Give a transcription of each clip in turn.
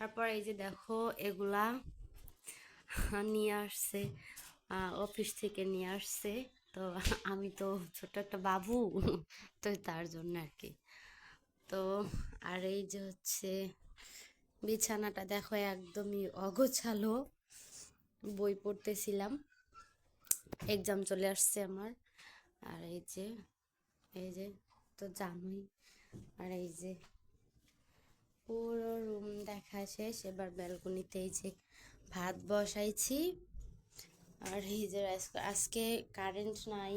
তারপর এই যে দেখো এগুলা নিয়ে আসছে, অফিস থেকে নিয়ে আসছে। তো আমি তো ছোট একটা বাবু, তো তার জন্য আর কি। তো আর এই যে হচ্ছে বিছানাটা দেখো একদমই অগোছালো, বই পড়তেছিলাম, এক্সাম চলে আসছে আমার। আর এই যে তো জানোই। আর এই যে পুরো রুম দেখা শেষ, এবার ব্যালকনিতে এই যে ভাত বসাইছি। আর এই যে আজকে কারেন্ট নাই,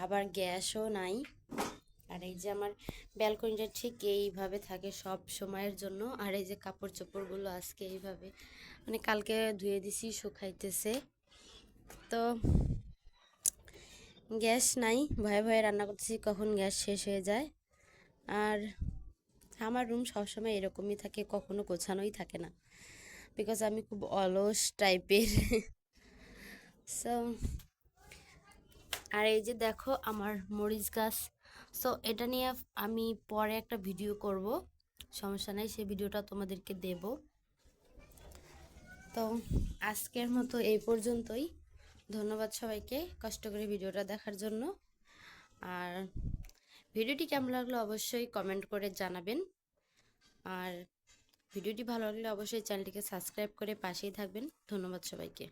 আবার গ্যাসও নাই। আর এই যে আমার ব্যালকনিটা ঠিক এইভাবে থাকে সব সময়ের জন্য। আর এই যে কাপড় চোপড়গুলো আজকে এইভাবে, মানে কালকে ধুয়ে দিছি, শুকাইতেছে। তো গ্যাস নাই, ভয়ে ভয়ে রান্না করতেছি কখন গ্যাস শেষ হয়ে যায়। আর আমার রুম সবসময় এরকমই থাকে, কখনো গোছানোই থাকে না, বিকজ আমি খুব অলস টাইপের। সো আর এই যে দেখো আমার মরিচ গাছ। সো এটা নিয়ে আমি পরে একটা ভিডিও করব, সমস্যা নাই, সেই ভিডিওটা তোমাদেরকে দেব। তো আজকের মতো এই পর্যন্তই। ধন্যবাদ সবাইকে কষ্ট করে ভিডিওটা দেখার জন্য। আর ভিডিওটি কেমন লাগলো অবশ্যই কমেন্ট করে জানাবেন। আর ভিডিওটি ভালো লাগলে অবশ্যই চ্যানেলটিকে সাবস্ক্রাইব করে পাশেই থাকবেন। ধন্যবাদ সবাইকে।